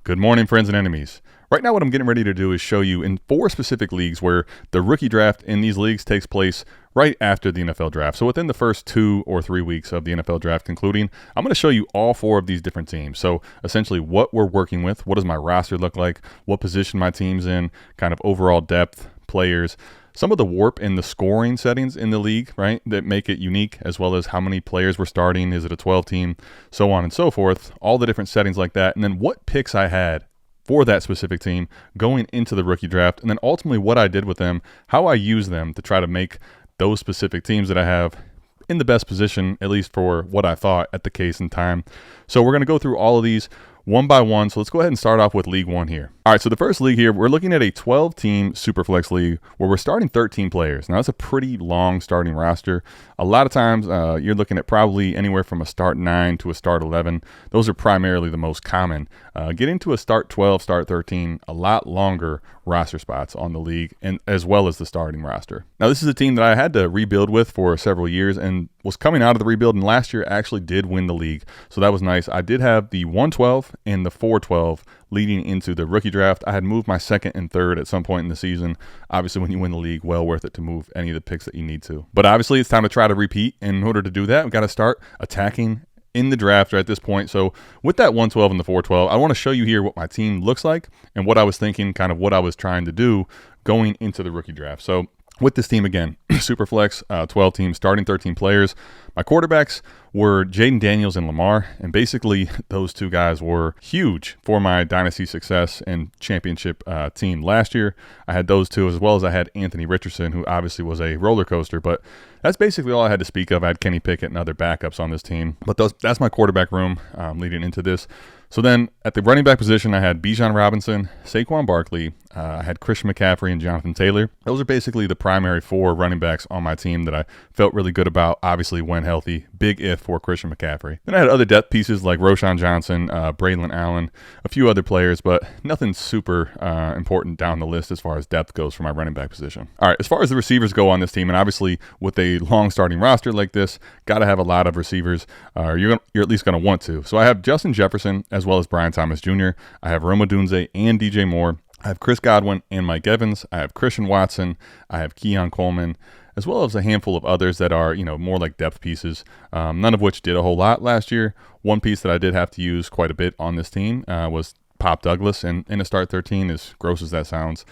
Good morning, friends and enemies. Right now what I'm getting ready to do is show you in 4 specific leagues where the rookie draft in these leagues takes place right after the NFL draft. So within the first 2 or 3 weeks of the NFL draft concluding, I'm going to show you all 4 of these different teams. So essentially what we're working with, what does my roster look like, what position my team's in, kind of overall depth, players, some of the warp in the scoring settings in the league, right, that make it unique, as well as how many players we're starting, is it a 12 team, so on and so forth, all the different settings like that, and then what picks I had for that specific team going into the rookie draft, and then ultimately what I did with them, how I use them to try to make those specific teams that I have in the best position, at least for what I thought at the case in time. So we're going to go through all of these one by one. So let's go ahead and start off with League 1 here. All right, so the first league here, we're looking at a 12-team Superflex league where we're starting 13 players. Now, that's a pretty long starting roster. A lot of times, you're looking at probably anywhere from a start 9 to a start 11. Those are primarily the most common. Get into a start 12, start 13, a lot longer roster spots on the league, and as well as the starting roster. Now, this is a team that I had to rebuild with for several years and was coming out of the rebuild, and last year actually did win the league. So that was nice. I did have the 112 and the 412 leading into the rookie draft. I had moved my second and third at some point in the season. Obviously, when you win the league, well worth it to move any of the picks that you need to. But obviously, it's time to try to repeat. And in order to do that, we've got to start attacking in the draft at this point. So with that 112 and the 412, I want to show you here what my team looks like and what I was thinking, kind of what I was trying to do going into the rookie draft. So with this team again, Superflex, 12 teams, starting 13 players. My quarterbacks were Jaden Daniels and Lamar, and basically those two guys were huge for my Dynasty success and championship team last year. I had those two, as well as I had Anthony Richardson, who obviously was a roller coaster, but that's basically all I had to speak of. I had Kenny Pickett and other backups on this team, but that's my quarterback room leading into this. So then at the running back position, I had Bijan Robinson, Saquon Barkley, I had Christian McCaffrey and Jonathan Taylor. Those are basically the primary 4 running backs on my team that I felt really good about, obviously when healthy. Big if for Christian McCaffrey. Then I had other depth pieces like Roshan Johnson, Braylon Allen, a few other players, but nothing super important down the list as far as depth goes for my running back position. All right, as far as the receivers go on this team, and obviously with a long starting roster like this, got to have a lot of receivers. You're at least going to want to. So I have Justin Jefferson as well as Brian Thomas Jr. I have Rome Odunze and DJ Moore. I have Chris Godwin and Mike Evans. I have Christian Watson. I have Keon Coleman, as well as a handful of others that are, more like depth pieces, none of which did a whole lot last year. One piece that I did have to use quite a bit on this team was Pop Douglas, and in a start 13, as gross as that sounds,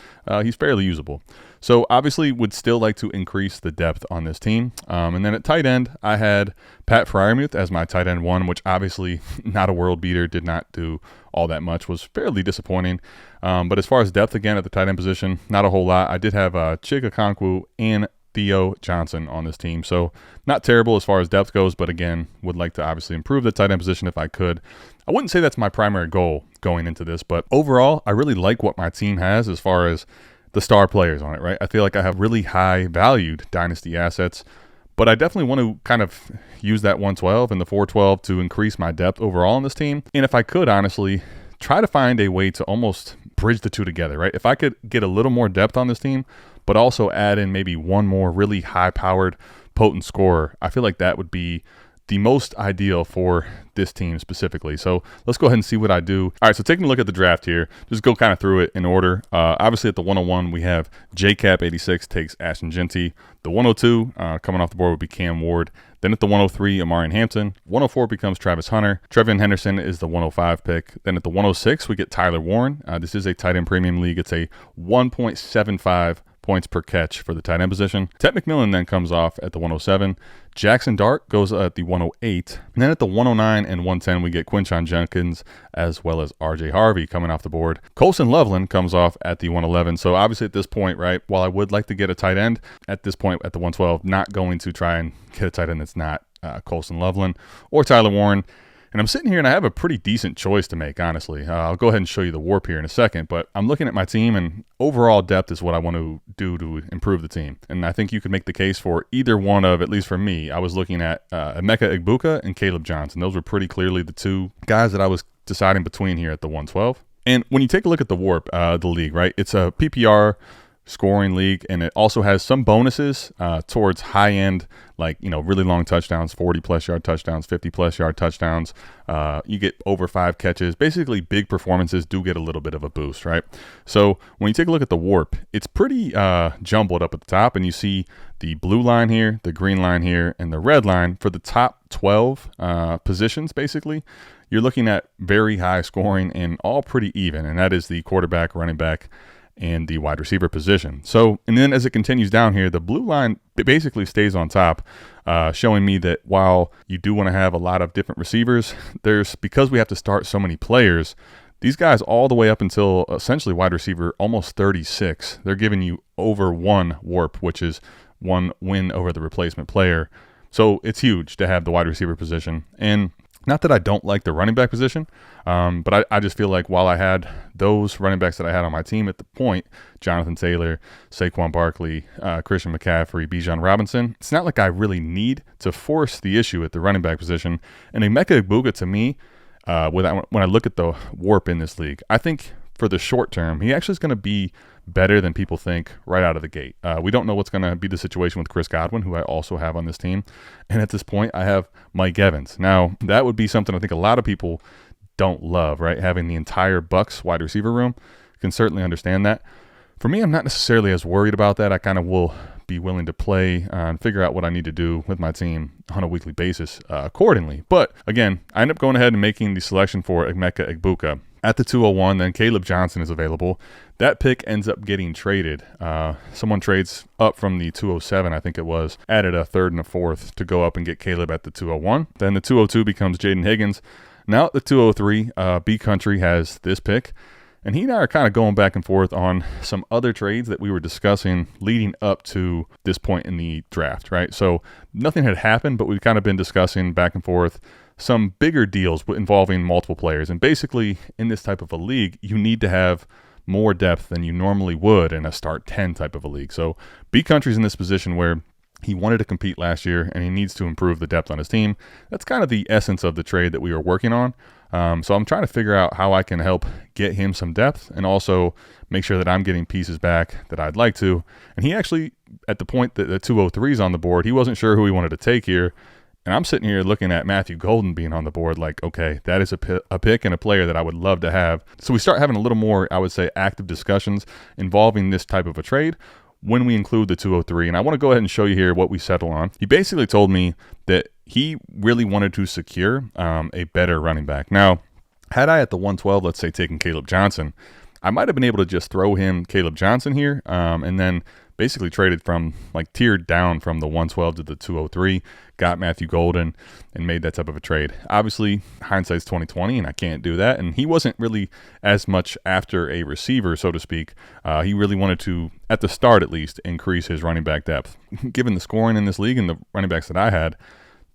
he's fairly usable. So obviously would still like to increase the depth on this team. And then at tight end, I had Pat Freiermuth as my tight end 1, which obviously not a world beater, did not do all that much, was fairly disappointing. But as far as depth again at the tight end position, not a whole lot. I did have Chig Okonkwo and Theo Johnson on this team. So not terrible as far as depth goes, but again, would like to obviously improve the tight end position if I could. I wouldn't say that's my primary goal going into this, but overall, I really like what my team has as far as the star players on it, right? I feel like I have really high valued Dynasty assets, but I definitely want to kind of use that 112 and the 412 to increase my depth overall on this team. And if I could, honestly, try to find a way to almost bridge the two together, right? If I could get a little more depth on this team, but also add in maybe one more really high-powered, potent scorer, I feel like that would be the most ideal for this team specifically. So let's go ahead and see what I do. All right, so taking a look at the draft here, just go kind of through it in order. Obviously at the 101, we have JCap86 takes Ashton Genty. The 102 coming off the board would be Cam Ward. Then at the 103, Amarian Hampton. 104 becomes Travis Hunter. Trevion Henderson is the 105 pick. Then at the 106, we get Tyler Warren. This is a tight end premium league. It's a 1.75 points per catch for the tight end position. Ted McMillan then comes off at the 107. Jackson Dart goes at the 108. And then at the 109 and 110, we get Quinshon Judkins as well as RJ Harvey coming off the board. Colson Loveland comes off at the 111. So obviously at this point, right, while I would like to get a tight end, at this point at the 112, not going to try and get a tight end that's not Colson Loveland or Tyler Warren. And I'm sitting here and I have a pretty decent choice to make, honestly. I'll go ahead and show you the warp here in a second, but I'm looking at my team and overall depth is what I want to do to improve the team. And I think you could make the case for either one of, at least for me, I was looking at Emeka Egbuka and Caleb Johnson. Those were pretty clearly the two guys that I was deciding between here at the 112. And when you take a look at the warp, the league, right, it's a PPR scoring league, and it also has some bonuses towards high end, like, you know, really long touchdowns, 40+ yard touchdowns, 50+ yard touchdowns. You get over 5 catches. Basically, big performances do get a little bit of a boost, right? So when you take a look at the WARP, it's pretty jumbled up at the top, and you see the blue line here, the green line here, and the red line for the top 12 positions. Basically, you're looking at very high scoring and all pretty even, and that is the quarterback, running back, and the wide receiver position. So, and then as it continues down here, the blue line basically stays on top, showing me that while you do want to have a lot of different receivers, because we have to start so many players, these guys all the way up until essentially wide receiver almost 36, they're giving you over 1 WARP, which is 1 win over the replacement player. So it's huge to have the wide receiver position. And not that I don't like the running back position, but I just feel like while I had those running backs that I had on my team at the point, Jonathan Taylor, Saquon Barkley, Christian McCaffrey, Bijan Robinson, it's not like I really need to force the issue at the running back position. And Emeka Egbuka, to me, when I look at the WARP in this league, I think for the short term, he actually is going to be better than people think right out of the gate. We don't know what's going to be the situation with Chris Godwin, who I also have on this team. And at this point, I have Mike Evans. Now, that would be something I think a lot of people don't love, right? Having the entire Bucs wide receiver room. Can certainly understand that. For me, I'm not necessarily as worried about that. I kind of will be willing to play and figure out what I need to do with my team on a weekly basis accordingly. But again, I end up going ahead and making the selection for Emeka Egbuka. At the 201, then Caleb Johnson is available. That pick ends up getting traded. Someone trades up from the 207, I think it was, added a 3rd and a 4th to go up and get Caleb at the 201. Then the 202 becomes Jaden Higgins. Now at the 203, B Country has this pick. And he and I are kind of going back and forth on some other trades that we were discussing leading up to this point in the draft, right? So nothing had happened, but we've kind of been discussing back and forth some bigger deals involving multiple players. And basically, in this type of a league, you need to have more depth than you normally would in a start 10 type of a league. So B Country's in this position where he wanted to compete last year, and he needs to improve the depth on his team. That's kind of the essence of the trade that we were working on. So I'm trying to figure out how I can help get him some depth and also make sure that I'm getting pieces back that I'd like to. And he actually, at the point that the 203 is on the board, he wasn't sure who he wanted to take here. And I'm sitting here looking at Matthew Golden being on the board like, okay, that is a pick and a player that I would love to have. So we start having a little more, I would say, active discussions involving this type of a trade when we include the 203. And I want to go ahead and show you here what we settle on. He basically told me that he really wanted to secure a better running back. Now, had I at the 112, let's say, taken Caleb Johnson, I might have been able to just throw him Caleb Johnson here and then basically traded from, like, tiered down from the 112 to the 203, got Matthew Golden, and made that type of a trade. Obviously, hindsight's 2020, and I can't do that. And he wasn't really as much after a receiver, so to speak. He really wanted to, at the start at least, increase his running back depth. Given the scoring in this league and the running backs that I had,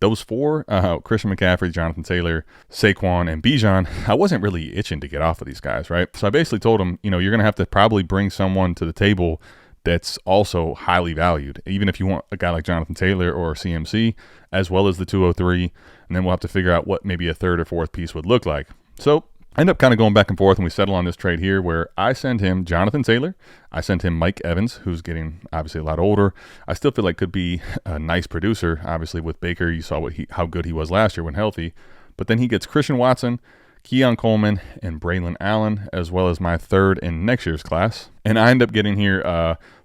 those 4, Christian McCaffrey, Jonathan Taylor, Saquon, and Bijan, I wasn't really itching to get off of these guys, right? So I basically told him, you know, you're going to have to probably bring someone to the table that's also highly valued, even if you want a guy like Jonathan Taylor or CMC, as well as the 203, and then we'll have to figure out what maybe a 3rd or 4th piece would look like. So I end up kind of going back and forth, and we settle on this trade here where I send him Jonathan Taylor. I sent him Mike Evans, who's getting obviously a lot older. I still feel like could be a nice producer. Obviously with Baker, you saw how good he was last year when healthy. But then he gets Christian Watson, Keon Coleman, and Braylon Allen, as well as my 3rd in next year's class. And I end up getting here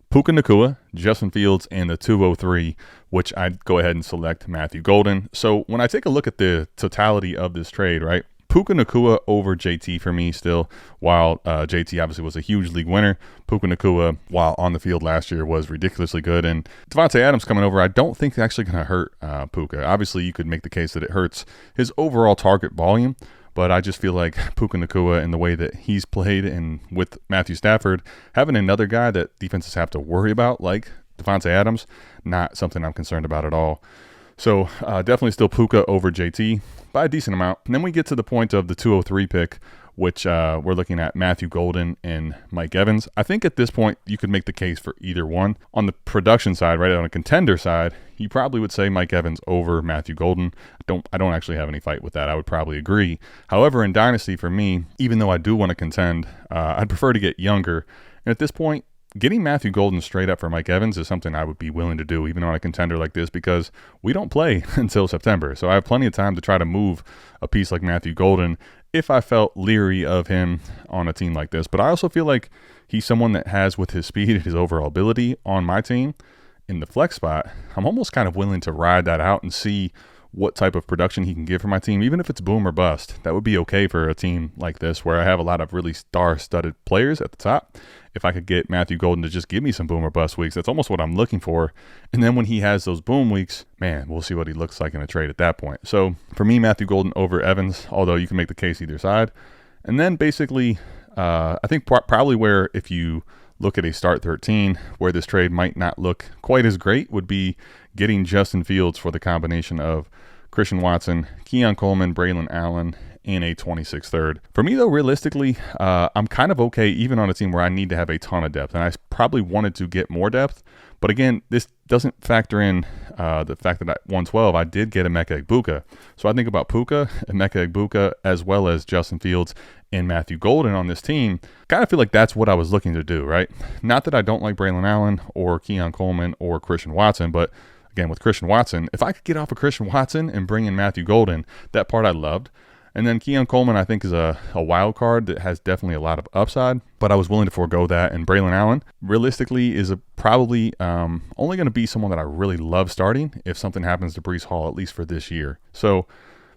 Puka Nacua, Justin Fields, and the 203, which I'd go ahead and select Matthew Golden. So when I take a look at the totality of this trade, right, Puka Nacua over JT for me still, while JT obviously was a huge league winner. Puka Nacua, while on the field last year, was ridiculously good. And Devontae Adams coming over, I don't think it's actually going to hurt Puka. Obviously, you could make the case that it hurts his overall target volume, but I just feel like Puka Nacua and the way that he's played and with Matthew Stafford, having another guy that defenses have to worry about like Devontae Adams, not something I'm concerned about at all. So definitely still Puka over JT by a decent amount. And then we get to the point of the 203 pick, which we're looking at Matthew Golden and Mike Evans. I think at this point you could make the case for either one. On the production side, right, on a contender side, you probably would say Mike Evans over Matthew Golden. I don't actually have any fight with that. I would probably agree. However, in Dynasty for me, even though I do want to contend, I'd prefer to get younger. And at this point, getting Matthew Golden straight up for Mike Evans is something I would be willing to do, even on a contender like this, because we don't play until September. So I have plenty of time to try to move a piece like Matthew Golden if I felt leery of him on a team like this. But I also feel like he's someone that has, with his speed and his overall ability on my team in the flex spot, I'm almost kind of willing to ride that out and see what type of production he can give for my team, even if it's boom or bust. That would be okay for a team like this where I have a lot of really star-studded players at the top. If I could get Matthew Golden to just give me some boom or bust weeks, that's almost what I'm looking for. And then when he has those boom weeks, man, we'll see what he looks like in a trade at that point. So for me, Matthew Golden over Evans, although you can make the case either side. And then basically, I think probably where, if you look at a start 13, where this trade might not look quite as great, would be getting Justin Fields for the combination of Christian Watson, Keon Coleman, Braylon Allen, and a 26th third. For me, though, realistically, I'm kind of okay even on a team where I need to have a ton of depth, and I probably wanted to get more depth. But again, this doesn't factor in the fact that at 112, I did get Emeka Egbuka. So I think about Puka, Emeka Egbuka, as well as Justin Fields and Matthew Golden on this team. Kind of feel like that's what I was looking to do, right? Not that I don't like Braylon Allen or Keon Coleman or Christian Watson, but again, with Christian Watson, if I could get off of Christian Watson and bring in Matthew Golden, that part I loved. And then Keon Coleman, I think, is a wild card that has definitely a lot of upside, but I was willing to forego that. And Braylon Allen, realistically, is probably only going to be someone that I really love starting if something happens to Breece Hall, at least for this year. So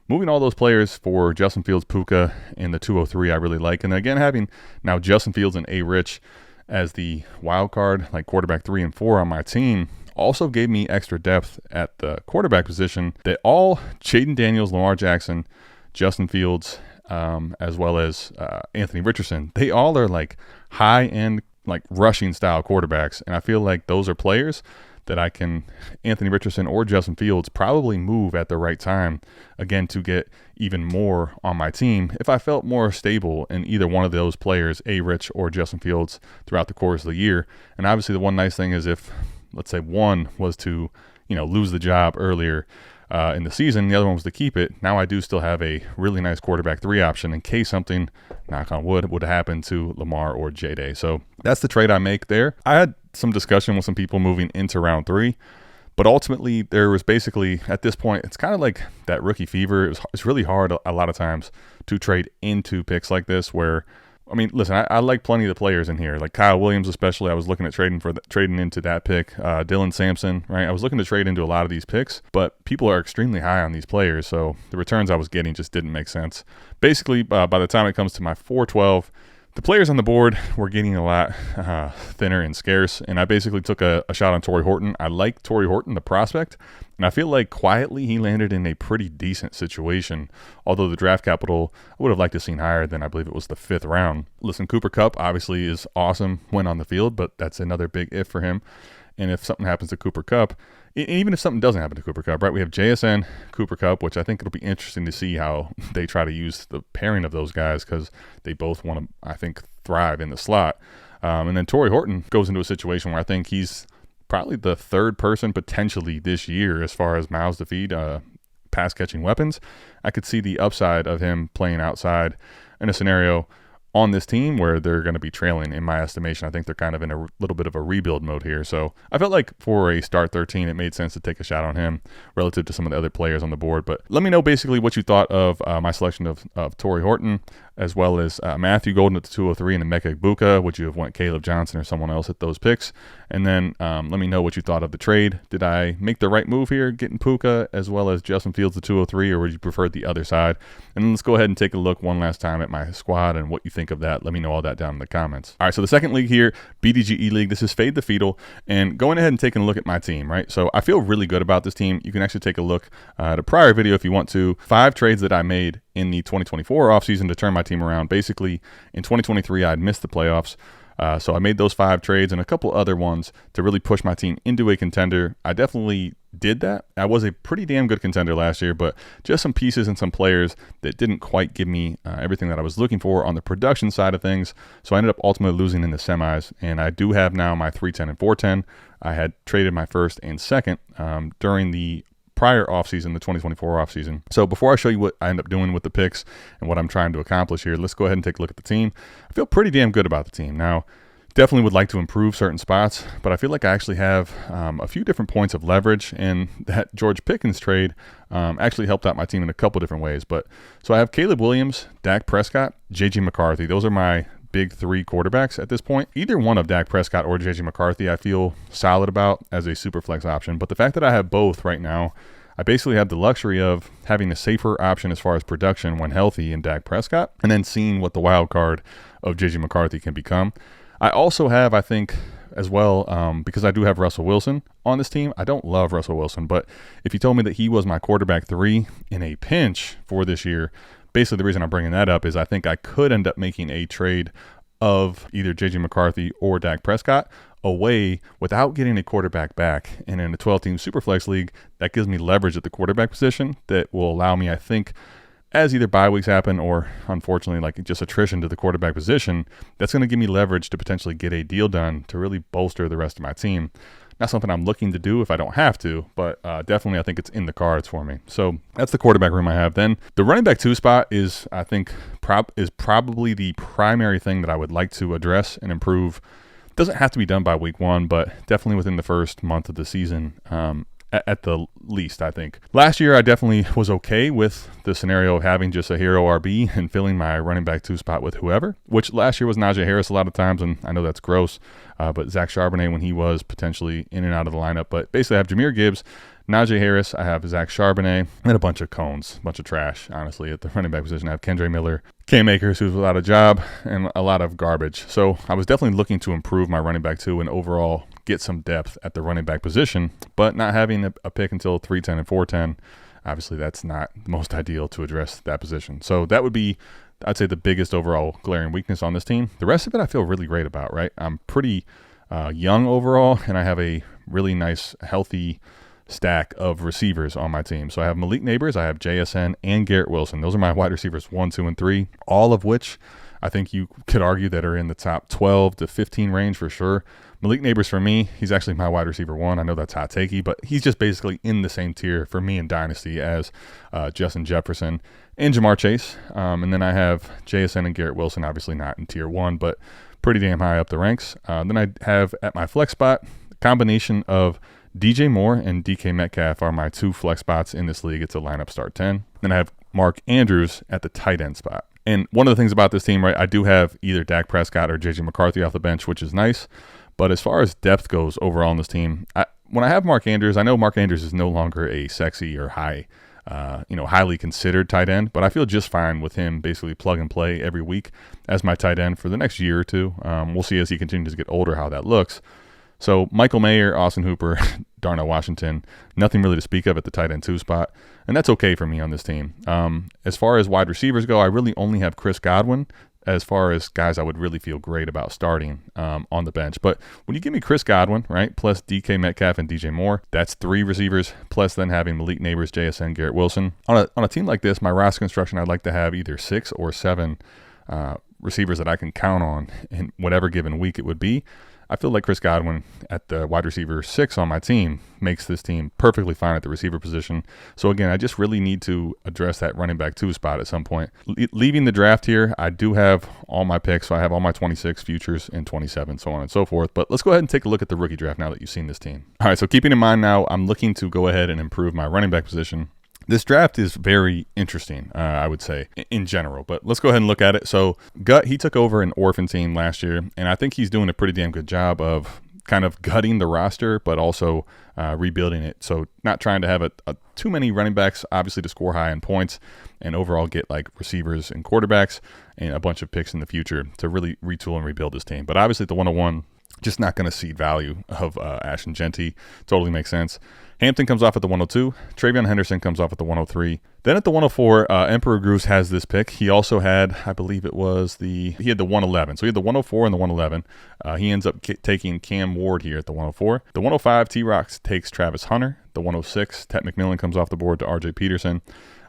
moving all those players for Justin Fields, Puka, and the 203 I really like. And then again, having now Justin Fields and A. Rich as the wild card, like quarterback 3 and 4 on my team, also gave me extra depth at the quarterback position that all Jaden Daniels, Lamar Jackson, Justin Fields, as well as Anthony Richardson, they all are like high-end, like rushing style quarterbacks. And I feel like those are players that I can, Anthony Richardson or Justin Fields, probably move at the right time, again, to get even more on my team if I felt more stable in either one of those players, A. Rich or Justin Fields, throughout the course of the year. And obviously the one nice thing is if, let's say, one was to, lose the job earlier in the season, the other one was to keep it. Now I do still have a really nice quarterback 3 option in case something, knock on wood, would happen to Lamar or J-Day. So that's the trade I make there. I had some discussion with some people moving into round 3, but ultimately there was basically, at this point, it's kind of like that rookie fever. It's really hard a lot of times to trade into picks like this where, I mean, listen, I like plenty of the players in here, like Kyle Williams especially. I was looking at trading into that pick. Dylan Sampson, right? I was looking to trade into a lot of these picks, but people are extremely high on these players, so the returns I was getting just didn't make sense. Basically, by the time it comes to my 412, the players on the board were getting a lot thinner and scarce, and I basically took a shot on Torrey Horton. I like Torrey Horton, the prospect, and I feel like quietly he landed in a pretty decent situation, although the draft capital I would have liked to have seen higher than, I believe it was the 5th round. Listen, Cooper Kupp obviously is awesome when on the field, but that's another big if for him. And if something happens to Cooper Kupp, even if something doesn't happen to Cooper Kupp, right? We have JSN, Cooper Kupp, which I think it'll be interesting to see how they try to use the pairing of those guys because they both want to, I think, thrive in the slot. And then Torrey Horton goes into a situation where I think he's probably the 3rd person potentially this year as far as mouths to feed, pass catching weapons. I could see the upside of him playing outside in a scenario on this team where they're going to be trailing, in my estimation. I think they're kind of in a little bit of a rebuild mode here. So I felt like for a start 13, it made sense to take a shot on him relative to some of the other players on the board. But let me know basically what you thought of my selection of Torrey Horton, as well as Matthew Golden at the 203 and Emeka Egbuka. Would you have went Caleb Johnson or someone else at those picks? And then let me know what you thought of the trade. Did I make the right move here, getting Puka as well as Justin Fields the 203, or would you prefer the other side? And then let's go ahead and take a look one last time at my squad and what you think of that. Let me know all that down in the comments. All right, so the second league here, BDGE League. This is Fade the Fetal, and going ahead and taking a look at my team, right? So I feel really good about this team. You can actually take a look at a prior video if you want to. 5 trades that I made in the 2024 offseason to turn my team around. Basically, in 2023, I'd missed the playoffs. So I made those 5 trades and a couple other ones to really push my team into a contender. I definitely did that. I was a pretty damn good contender last year, but just some pieces and some players that didn't quite give me everything that I was looking for on the production side of things. So I ended up ultimately losing in the semis, and I do have now my 310 and 410. I had traded my 1st and 2nd during the prior offseason, the 2024 offseason. So before I show you what I end up doing with the picks and what I'm trying to accomplish here, let's go ahead and take a look at the team. I feel pretty damn good about the team. Now, definitely would like to improve certain spots, but I feel like I actually have a few different points of leverage, and that George Pickens trade actually helped out my team in a couple different ways. But so I have Caleb Williams, Dak Prescott, JJ McCarthy. Those are my big three quarterbacks at this point. Either one of Dak Prescott or JJ McCarthy I feel solid about as a super flex option. But the fact that I have both right now, I basically have the luxury of having a safer option as far as production when healthy in Dak Prescott, and then seeing what the wild card of JJ McCarthy can become. I also have, I think, as well, because I do have Russell Wilson on this team. I don't love Russell Wilson, but if you told me that he was my quarterback 3 in a pinch for this year, basically the reason I'm bringing that up is I think I could end up making a trade of either JJ McCarthy or Dak Prescott away without getting a quarterback back. And in a 12-team Superflex league, that gives me leverage at the quarterback position that will allow me, I think, as either bye weeks happen or unfortunately like just attrition to the quarterback position, that's going to give me leverage to potentially get a deal done to really bolster the rest of my team. Not something I'm looking to do if I don't have to, but definitely I think it's in the cards for me. So that's the quarterback room I have. Then the running back 2 spot is, I think, is probably the primary thing that I would like to address and improve. Doesn't have to be done by week 1, but definitely within the first month of the season. At the least, I think. Last year, I definitely was okay with the scenario of having just a hero RB and filling my running back 2 spot with whoever, which last year was Najee Harris a lot of times, and I know that's gross, but Zach Charbonnet when he was potentially in and out of the lineup. But basically, I have Jahmyr Gibbs, Najee Harris, I have Zach Charbonnet, and a bunch of cones, a bunch of trash, honestly, at the running back position. I have Kendre Miller, Cam Akers, who's without a job, and a lot of garbage. So I was definitely looking to improve my running back 2 and overall get some depth at the running back position, but not having a pick until 310 and 410, obviously that's not the most ideal to address that position. So that would be, I'd say, the biggest overall glaring weakness on this team. The rest of it I feel really great about, right? I'm pretty young overall, and I have a really nice, healthy stack of receivers on my team. So I have Malik Neighbors, I have JSN, and Garrett Wilson. Those are my wide receivers 1, 2, and 3, all of which I think you could argue that are in the top 12 to 15 range for sure. Malik Neighbors for me, he's actually my wide receiver 1. I know that's hot takey, but he's just basically in the same tier for me in Dynasty as Justin Jefferson and Jamar Chase. And then I have JSN and Garrett Wilson, obviously not in tier 1, but pretty damn high up the ranks. Then I have at my flex spot, a combination of DJ Moore and DK Metcalf are my 2 flex spots in this league. It's a lineup start 10. Then I have Mark Andrews at the tight end spot. And one of the things about this team, right, I do have either Dak Prescott or JJ McCarthy off the bench, which is nice. But as far as depth goes overall on this team, when I have Mark Andrews, I know Mark Andrews is no longer a sexy or highly considered tight end, but I feel just fine with him basically plug and play every week as my tight end for the next year or two. We'll see as he continues to get older how that looks. So Michael Mayer, Austin Hooper, Darnell Washington, nothing really to speak of at the tight end 2 spot, and that's okay for me on this team. As far as wide receivers go, I really only have Chris Godwin as far as guys I would really feel great about starting on the bench. But when you give me Chris Godwin, right, plus DK Metcalf and DJ Moore, that's 3 receivers, plus then having Malik Neighbors, JSN, Garrett Wilson. On a team like this, my roster construction, I'd like to have either 6 or 7 receivers that I can count on in whatever given week it would be. I feel like Chris Godwin at the wide receiver 6 on my team makes this team perfectly fine at the receiver position. So again, I just really need to address that running back 2 spot at some point. Leaving the draft here, I do have all my picks. So I have all my 26 futures and 27, so on and so forth. But let's go ahead and take a look at the rookie draft now that you've seen this team. All right, so keeping in mind now, I'm looking to go ahead and improve my running back position. This draft is very interesting, I would say, in general. But let's go ahead and look at it. So Gut, he took over an orphan team last year, and I think he's doing a pretty damn good job of kind of gutting the roster, but also rebuilding it. So not trying to have too many running backs, obviously, to score high in points and overall get like receivers and quarterbacks and a bunch of picks in the future to really retool and rebuild this team. But obviously, the 101, just not going to see value of Ashton Genty. Totally makes sense. Hampton comes off at the 102. Travion Henderson comes off at the 103. Then at the 104, Emperor Goose has this pick. He also had, I believe it was he had the 111. So he had the 104 and the 111. He ends up taking Cam Ward here at the 104. The 105, T-Rock takes Travis Hunter. The 106, Tet McMillan comes off the board to R.J. Peterson.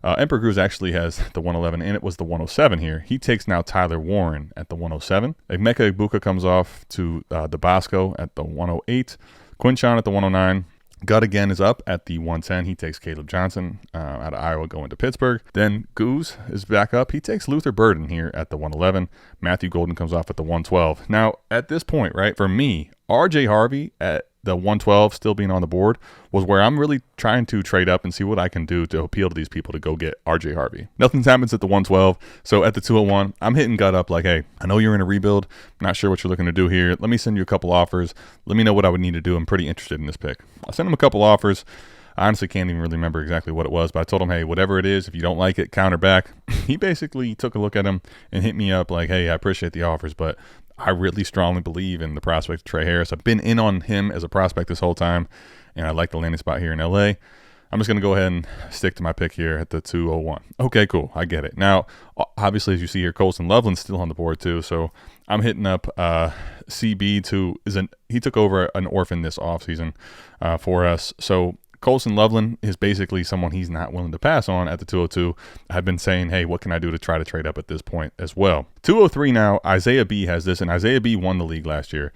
Emperor Goose actually has the 111, and it was the 107 here. He takes now Tyler Warren at the 107. Emeka Egbuka comes off to the Bosco at the 108. Quinshawn at the 109. Gut again is up at the 110. He takes Caleb Johnson out of Iowa going to Pittsburgh. Then Goose is back up. He takes Luther Burden here at the 111. Matthew Golden comes off at the 112. Now, at this point, right, for me, RJ Harvey at the 112 still being on the board was where I'm really trying to trade up and see what I can do to appeal to these people to go get RJ Harvey. Nothing happens at the 112. So at the 201, I'm hitting Gut up like, hey, I know you're in a rebuild. Not sure what you're looking to do here. Let me send you a couple offers. Let me know what I would need to do. I'm pretty interested in this pick. I sent him a couple offers. I honestly can't even really remember exactly what it was, but I told him, hey, whatever it is, if you don't like it, counter back. He basically took a look at him and hit me up like, hey, I appreciate the offers, but I really strongly believe in the prospect of Trey Harris. I've been in on him as a prospect this whole time, and I like the landing spot here in LA. I'm just going to go ahead and stick to my pick here at the 201. Okay, cool. I get it. Now, obviously, as you see here, Colson Loveland's still on the board too, so I'm hitting up CB he took over an orphan this offseason for us. So Colson Loveland is basically someone he's not willing to pass on at the 202. I've been saying, hey, what can I do to try to trade up at this point as well? 203 now, Isaiah B has this, and Isaiah B won the league last year.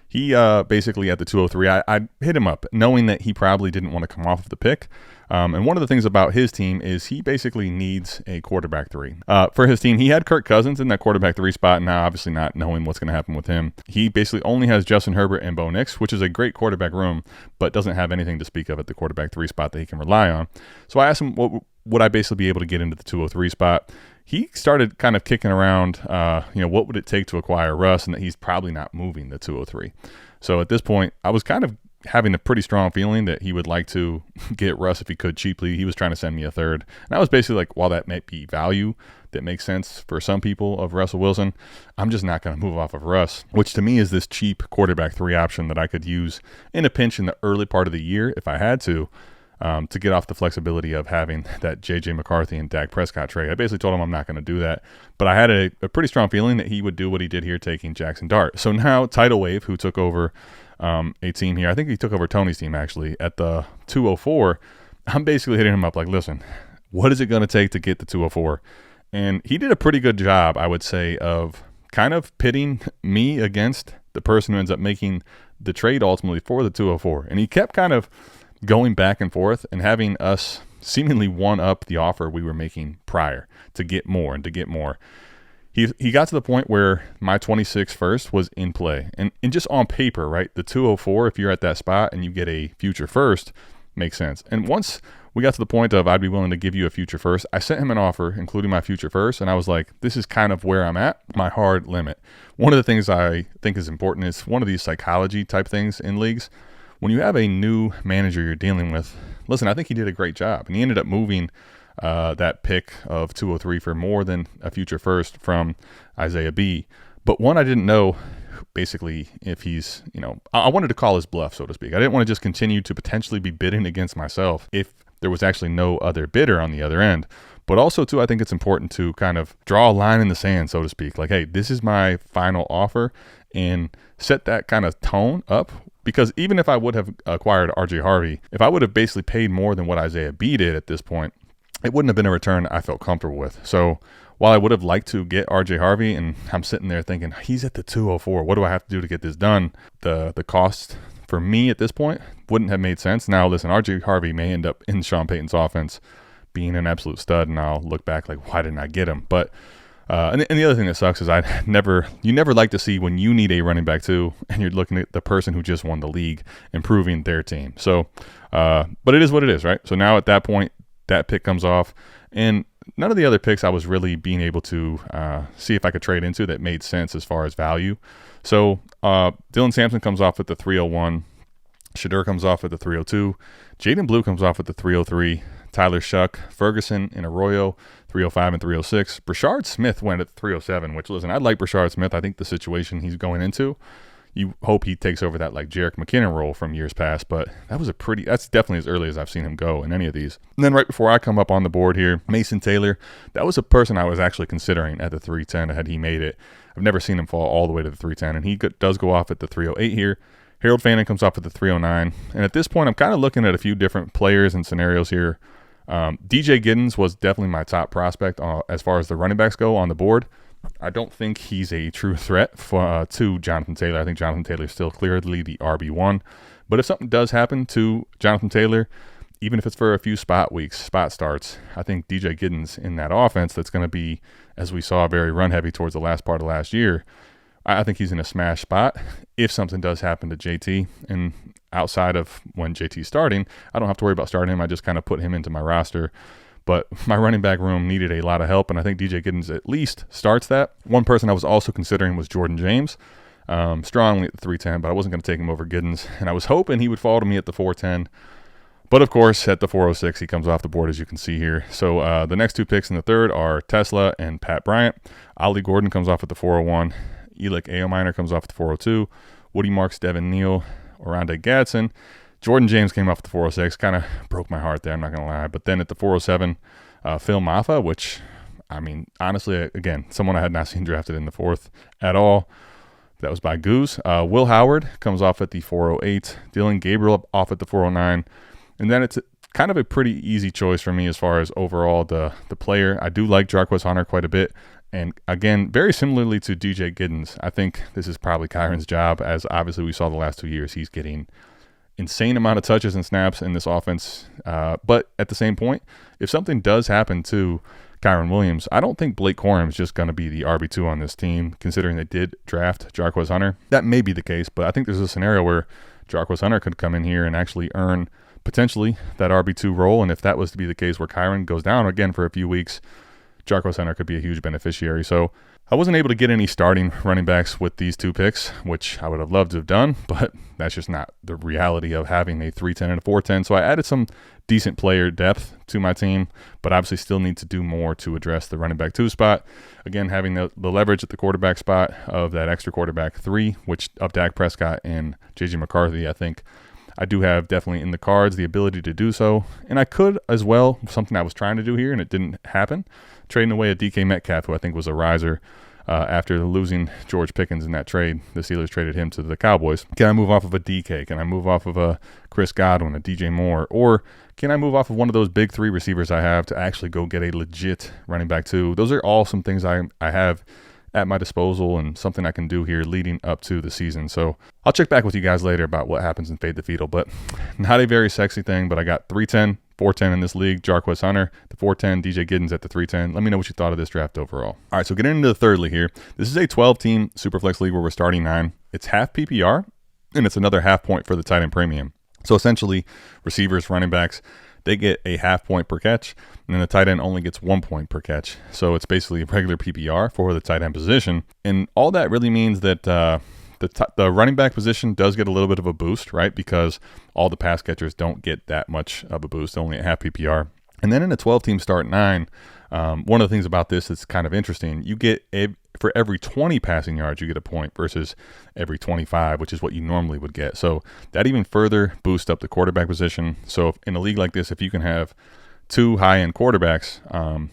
He basically at the 203, I hit him up knowing that he probably didn't want to come off of the pick. And one of the things about his team is he basically needs a quarterback 3. For his team, he had Kirk Cousins in that quarterback 3 spot, and now obviously not knowing what's going to happen with him. He basically only has Justin Herbert and Bo Nix, which is a great quarterback room, but doesn't have anything to speak of at the quarterback 3 spot that he can rely on. So I asked him, what would I basically be able to get into the 203 spot? He started kind of kicking around, what would it take to acquire Russ, and that he's probably not moving the 203. So at this point, I was kind of having a pretty strong feeling that he would like to get Russ if he could cheaply. He was trying to send me a third. And I was basically like, while that might be value that makes sense for some people of Russell Wilson, I'm just not going to move off of Russ, which to me is this cheap quarterback 3 option that I could use in a pinch in the early part of the year if I had to get off the flexibility of having that J.J. McCarthy and Dak Prescott trade. I basically told him I'm not going to do that, but I had a pretty strong feeling that he would do what he did here, taking Jackson Dart. So now Tidal Wave, who took over a team here, I think he took over Tony's team actually, at the 204, I'm basically hitting him up like, listen, what is it going to take to get the 204? And he did a pretty good job, I would say, of kind of pitting me against the person who ends up making the trade ultimately for the 204. And he kept kind of going back and forth and having us seemingly one up the offer we were making prior to get more and to get more. He got to the point where my 26 first was in play. And just on paper, right, the 204, if you're at that spot and you get a future first, makes sense. And once we got to the point of I'd be willing to give you a future first, I sent him an offer, including my future first, and I was like, this is kind of where I'm at, my hard limit. One of the things I think is important is one of these psychology type things in leagues. When you have a new manager you're dealing with, listen, I think he did a great job. And he ended up moving that pick of 203 for more than a future first from Isaiah B. But one, I didn't know basically if he's, I wanted to call his bluff, so to speak. I didn't want to just continue to potentially be bidding against myself if there was actually no other bidder on the other end. But also, too, I think it's important to kind of draw a line in the sand, so to speak. Like, hey, this is my final offer, and set that kind of tone up. Because even if I would have acquired RJ Harvey, if I would have basically paid more than what Isaiah B did at this point, it wouldn't have been a return I felt comfortable with. So while I would have liked to get RJ Harvey, and I'm sitting there thinking, he's at the 204, what do I have to do to get this done? The cost for me at this point wouldn't have made sense. Now, listen, RJ Harvey may end up in Sean Payton's offense being an absolute stud, and I'll look back like, why didn't I get him? But and the other thing that sucks is you never like to see when you need a running back too, and you're looking at the person who just won the league improving their team. So, but it is what it is, right? So now at that point, that pick comes off, and none of the other picks I was really being able to see if I could trade into that made sense as far as value. So Dylan Sampson comes off at the 301. Shadur comes off at the 302. Jaden Blue comes off at the 303. Tyler Shuck, Ferguson, and Arroyo, 305 and 306. Brashard Smith went at 307, which, listen, I like Brashard Smith. I think the situation he's going into, you hope he takes over that like Jerick McKinnon role from years past, but that's definitely as early as I've seen him go in any of these. And then right before I come up on the board here, Mason Taylor, that was a person I was actually considering at the 310 had he made it. I've never seen him fall all the way to the 310, and he does go off at the 308 here. Harold Fannin comes off at the 309, and at this point I'm kind of looking at a few different players and scenarios here. DJ Giddens was definitely my top prospect as far as the running backs go on the board. I don't think he's a true threat to Jonathan Taylor. I think Jonathan Taylor is still clearly the RB1. But if something does happen to Jonathan Taylor, even if it's for a few spot starts, I think DJ Giddens in that offense that's going to be, as we saw, very run-heavy towards the last part of last year, I think he's in a smash spot. If something does happen to JT, and outside of when JT's starting, I don't have to worry about starting him. I just kind of put him into my roster. But my running back room needed a lot of help, and I think DJ Giddens at least starts that. One person I was also considering was Jordan James, strongly at the 310, but I wasn't going to take him over Giddens. And I was hoping he would fall to me at the 410. But, of course, at the 406, he comes off the board, as you can see here. So the next two picks in the third are Tesla and Pat Bryant. Ollie Gordon comes off at the 401. Elick Aominer comes off at the 402. Woody Marks, Devin Neal, Oronde Gadsden. Jordan James came off at the 406. Kind of broke my heart there, I'm not going to lie. But then at the 407, Phil Maffa, which, I mean, honestly, again, someone I had not seen drafted in the fourth at all. That was by Goose. Will Howard comes off at the 408. Dylan Gabriel off at the 409. And then it's kind of a pretty easy choice for me as far as overall the player. I do like Jarquez Hunter quite a bit. And again, very similarly to DJ Giddens, I think this is probably Kyron's job, as obviously we saw the last 2 years. He's getting insane amount of touches and snaps in this offense. But at the same point, if something does happen to Kyron Williams, I don't think Blake Corum is just going to be the RB2 on this team, considering they did draft Jarquez Hunter. That may be the case, but I think there's a scenario where Jarquez Hunter could come in here and actually earn potentially that RB2 role. And if that was to be the case where Kyron goes down again for a few weeks, Jarquez Hunter could be a huge beneficiary. So I wasn't able to get any starting running backs with these two picks, which I would have loved to have done, but that's just not the reality of having a 310 and a 410. So I added some decent player depth to my team, but obviously still need to do more to address the running back 2 spot. Again, having the leverage at the quarterback spot of that extra quarterback 3, which of Dak Prescott and J.J. McCarthy, I think I do have definitely in the cards the ability to do so. And I could as well, something I was trying to do here and it didn't happen, trading away a DK Metcalf, who I think was a riser after losing George Pickens in that trade. The Steelers traded him to the Cowboys. Can I move off of a DK? Can I move off of a Chris Godwin, a DJ Moore? Or can I move off of one of those big 3 receivers I have to actually go get a legit running back 2? Those are all some things I have at my disposal and something I can do here leading up to the season. So I'll check back with you guys later about what happens in Fade the Fetal, but not a very sexy thing. But I got 310, 410 in this league, Jarquez Hunter, the 410, DJ Giddens at the 310. Let me know what you thought of this draft overall. All right, so getting into the third league here. This is a 12-team Superflex league where we're starting 9. It's half PPR, and it's another half point for the tight end premium. So essentially, receivers, running backs, they get a half point per catch, and then the tight end only gets 1 point per catch. So it's basically a regular PPR for the tight end position. And all that really means that the running back position does get a little bit of a boost, right? Because all the pass catchers don't get that much of a boost, only a half PPR. And then in a 12-team start 9, one of the things about this that's kind of interesting, you get for every 20 passing yards, you get a point versus every 25, which is what you normally would get. So that even further boosts up the quarterback position. So in a league like this, if you can have 2 high-end quarterbacks,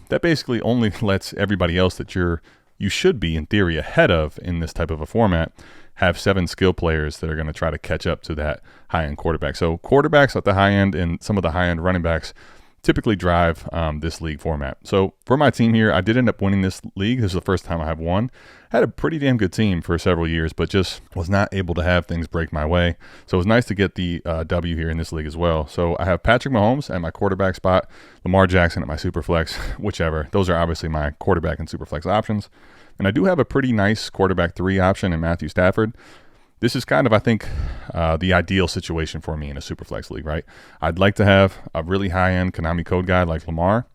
that basically only lets everybody else that you should be, in theory, ahead of in this type of a format, have 7 skill players that are going to try to catch up to that high-end quarterback. So quarterbacks at the high end and some of the high-end running backs typically drive this league format. So for my team here, I did end up winning this league. This is the first time I have won. Had a pretty damn good team for several years, but just was not able to have things break my way. So it was nice to get the W here in this league as well. So I have Patrick Mahomes at my quarterback spot, Lamar Jackson at my superflex, whichever. Those are obviously my quarterback and superflex options. And I do have a pretty nice quarterback 3 option in Matthew Stafford. This is kind of, I think, the ideal situation for me in a Superflex league, right? I'd like to have a really high-end Konami code guy like Lamar.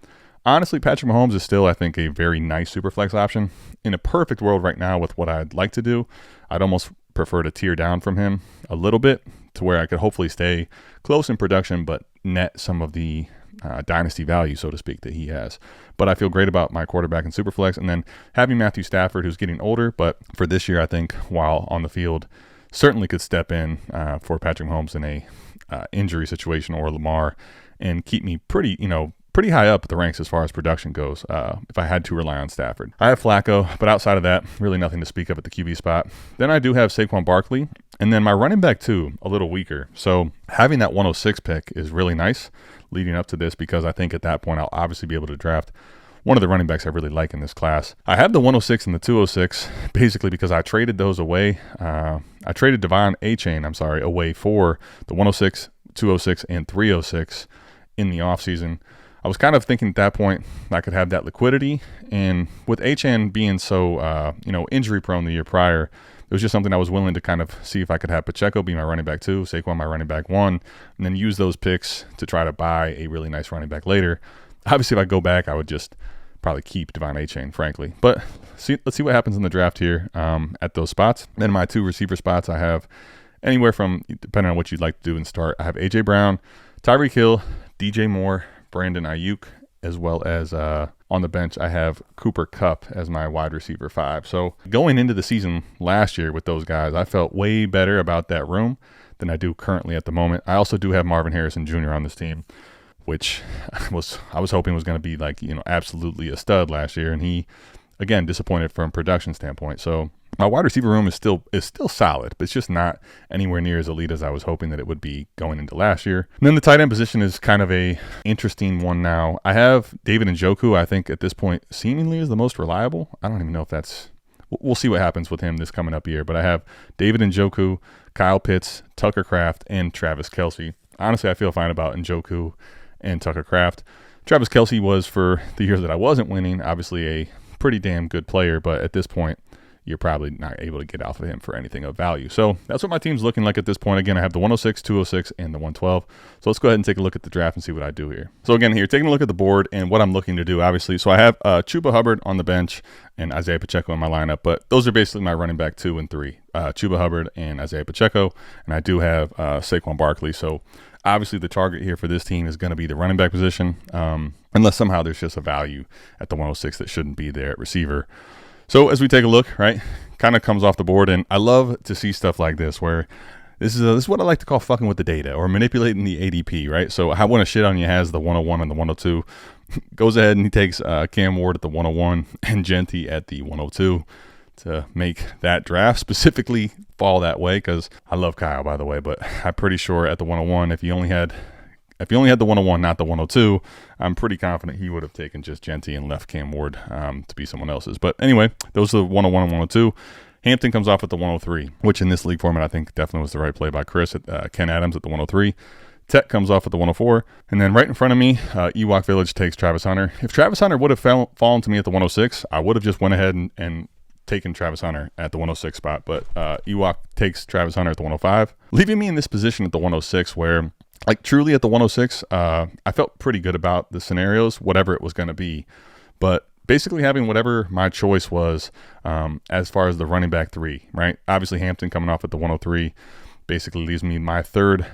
Honestly, Patrick Mahomes is still, I think, a very nice Superflex option. In a perfect world right now with what I'd like to do, I'd almost prefer to tier down from him a little bit to where I could hopefully stay close in production but net some of the dynasty value, so to speak, that he has. But I feel great about my quarterback in Superflex. And then having Matthew Stafford, who's getting older, but for this year, I think, while on the field, certainly could step in for Patrick Mahomes in a injury situation or Lamar and keep me pretty high up the ranks as far as production goes if I had to rely on Stafford. I have Flacco, but outside of that, really nothing to speak of at the QB spot. Then I do have Saquon Barkley, and then my running back too, a little weaker. So having that 106 pick is really nice leading up to this because I think at that point I'll obviously be able to draft one of the running backs I really like in this class. I have the 106 and the 206 basically because I traded those away. I traded Devon Achane, away for the 106, 206, and 306 in the offseason. I was kind of thinking at that point I could have that liquidity, and with Achane being so injury prone the year prior, it was just something I was willing to kind of see if I could have Pacheco be my running back 2, Saquon my running back 1, and then use those picks to try to buy a really nice running back later. Obviously, if I go back, I would just probably keep Devon Achane, frankly. But let's see what happens in the draft here at those spots. Then my 2 receiver spots, I have anywhere from, depending on what you'd like to do and start, I have A.J. Brown, Tyreek Hill, DJ Moore, Brandon Ayuk, as well as on the bench, I have Cooper Kupp as my wide receiver 5. So going into the season last year with those guys, I felt way better about that room than I do currently at the moment. I also do have Marvin Harrison Jr. on this team, which I was hoping was going to be absolutely a stud last year, and he, again, disappointed from a production standpoint. So my wide receiver room is still solid, but it's just not anywhere near as elite as I was hoping that it would be going into last year. And then the tight end position is kind of a interesting one now. I have David Njoku, I think at this point seemingly is the most reliable. I don't even know if that's – we'll see what happens with him this coming up year. But I have David Njoku, Kyle Pitts, Tucker Kraft, and Travis Kelce. Honestly, I feel fine about Njoku and Tucker Kraft. Travis Kelce was, for the years that I wasn't winning, obviously a pretty damn good player, but at this point, you're probably not able to get off of him for anything of value. So that's what my team's looking like at this point. Again, I have the 106, 206, and the 112. So let's go ahead and take a look at the draft and see what I do here. So again, here, taking a look at the board and what I'm looking to do, obviously. So I have Chuba Hubbard on the bench and Isaiah Pacheco in my lineup, but those are basically my running back 2 and 3, Chuba Hubbard and Isaiah Pacheco. And I do have Saquon Barkley. So obviously the target here for this team is going to be the running back position, unless somehow there's just a value at the 106 that shouldn't be there at receiver. So as we take a look, right, kind of comes off the board, and I love to see stuff like this where this is what I like to call fucking with the data or manipulating the ADP, right? So I want to shit on you has the 101 and the 102. Goes ahead and he takes Cam Ward at the 101 and Genty at the 102 to make that draft specifically fall that way, because I love Kyle, by the way, but I'm pretty sure at the 101, if he only had the 101, not the 102, I'm pretty confident he would have taken just Genty and left Cam Ward to be someone else's. But anyway, those are the 101 and 102. Hampton comes off at the 103, which in this league format I think definitely was the right play by Chris. At Ken Adams at the 103. Tech comes off at the 104. And then right in front of me, Ewok Village takes Travis Hunter. If Travis Hunter would have fallen to me at the 106, I would have just went ahead and taken Travis Hunter at the 106 spot. But Ewok takes Travis Hunter at the 105, leaving me in this position at the 106 where, like, truly at the 106, I felt pretty good about the scenarios, whatever it was going to be. But basically having whatever my choice was as far as the running back 3, right? Obviously Hampton coming off at the 103 basically leaves me my third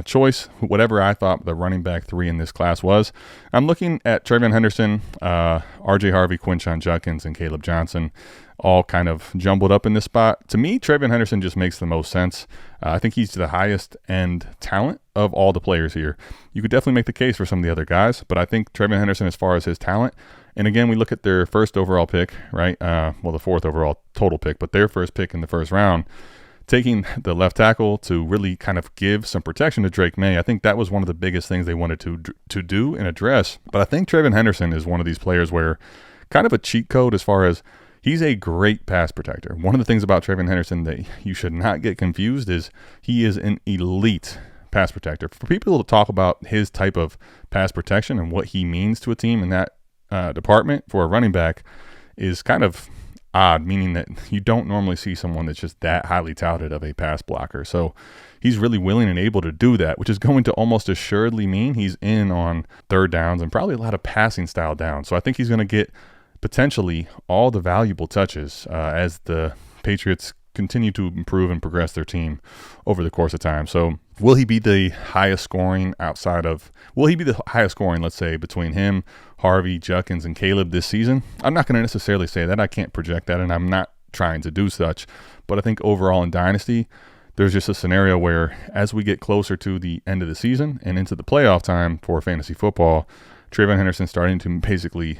choice, whatever I thought the running back 3 in this class was. I'm looking at Trayvon Henderson, RJ Harvey, Quinshon Judkins, and Caleb Johnson, all kind of jumbled up in this spot. To me, Trayvon Henderson just makes the most sense. I think he's the highest end talent of all the players here. You could definitely make the case for some of the other guys, but I think Trayvon Henderson, as far as his talent, and again, we look at their first overall pick, right? Well, the 4th overall total pick, but their first pick in the first round, taking the left tackle to really kind of give some protection to Drake May. I think that was one of the biggest things they wanted to do and address. But I think Trayvon Henderson is one of these players where kind of a cheat code as far as he's a great pass protector. One of the things about Trayvon Henderson that you should not get confused is he is an elite pass protector. For people to talk about his type of pass protection and what he means to a team in that department for a running back is kind of odd, meaning that you don't normally see someone that's just that highly touted of a pass blocker. So he's really willing and able to do that, which is going to almost assuredly mean he's in on third downs and probably a lot of passing style downs. So I think he's going to get potentially all the valuable touches as the Patriots continue to improve and progress their team over the course of time. So will he be the highest scoring let's say, between him, Harvey, Judkins, and Caleb this season? I'm not going to necessarily say that. I can't project that, and I'm not trying to do such. But I think overall in Dynasty, there's just a scenario where as we get closer to the end of the season and into the playoff time for fantasy football, Trayvon Henderson starting to basically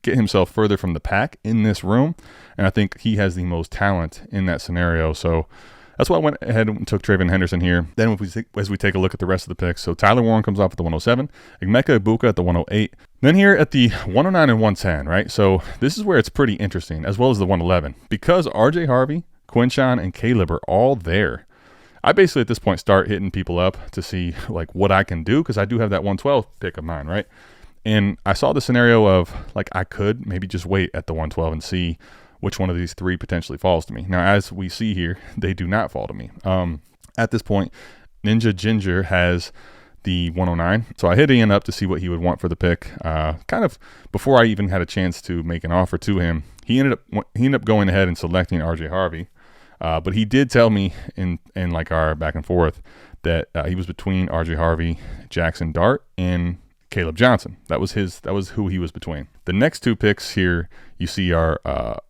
get himself further from the pack in this room, and I think he has the most talent in that scenario. So that's why I went ahead and took TreVeyon Henderson here. Then as we take a look at the rest of the picks, so Tyler Warren comes off at the 107, Emeka Egbuka at the 108. Then here at the 109 and 110, right? So this is where it's pretty interesting, as well as the 111. Because RJ Harvey, Quinshawn, and Caleb are all there, I basically at this point start hitting people up to see like what I can do, because I do have that 112 pick of mine, right? And I saw the scenario of like I could maybe just wait at the 112 and see which one of these three potentially falls to me. Now, as we see here, they do not fall to me. At this point, Ninja Ginger has the 109. So I hit Ian up to see what he would want for the pick. Kind of before I even had a chance to make an offer to him, he ended up going ahead and selecting RJ Harvey. But he did tell me in like our back and forth that he was between RJ Harvey, Jackson Dart, and Caleb Johnson. That was who he was between. The next two picks here you see are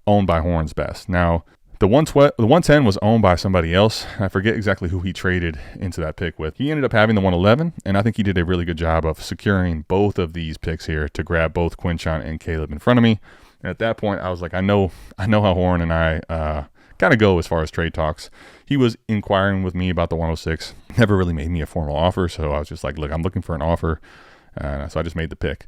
owned by Horns Best. Now, the 110 was owned by somebody else. I forget exactly who he traded into that pick with. He ended up having the 111, and I think he did a really good job of securing both of these picks here to grab both Quinshawn and Caleb in front of me. And at that point, I was like, I know how Horn and I kind of go as far as trade talks. He was inquiring with me about the 106. Never really made me a formal offer, so I was just like, look, I'm looking for an offer. So I just made the pick.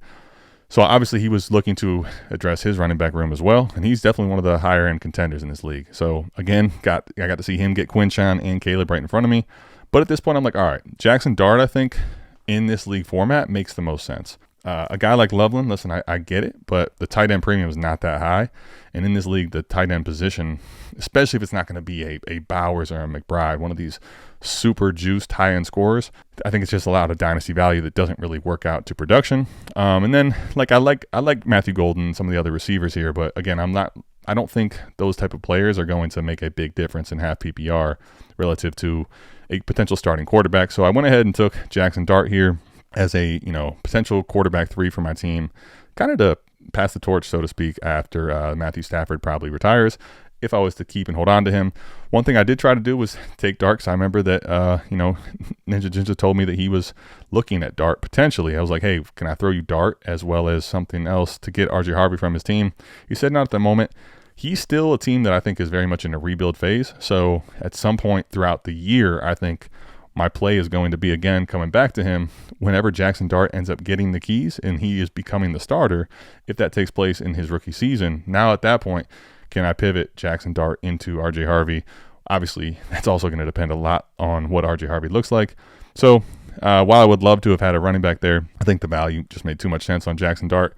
So obviously he was looking to address his running back room as well, and he's definitely one of the higher end contenders in this league. So again, I got to see him get Quinshawn and Caleb right in front of me. But at this point, I'm like, all right, Jackson Dart, I think in this league format makes the most sense. A guy like Loveland, listen, I get it, but the tight end premium is not that high. And in this league, the tight end position, especially if it's not going to be a Bowers or a McBride, one of these super juiced high end scorers, I think it's just a lot of dynasty value that doesn't really work out to production. And then like I like Matthew Golden, some of the other receivers here, but again, I don't think those type of players are going to make a big difference in half PPR relative to a potential starting quarterback. So I went ahead and took Jackson Dart here as a potential quarterback 3 for my team, kind of to pass the torch, so to speak, after Matthew Stafford probably retires, if I was to keep and hold on to him. One thing I did try to do was take Dart, because I remember that Ninja Ginger told me that he was looking at Dart potentially. I was like, hey, can I throw you Dart as well as something else to get RJ Harvey from his team? He said not at the moment. He's still a team that I think is very much in a rebuild phase. So at some point throughout the year, I think my play is going to be, again, coming back to him whenever Jackson Dart ends up getting the keys and he is becoming the starter. If that takes place in his rookie season, now at that point, can I pivot Jackson Dart into RJ Harvey? Obviously, that's also going to depend a lot on what RJ Harvey looks like. So while I would love to have had a running back there, I think the value just made too much sense on Jackson Dart.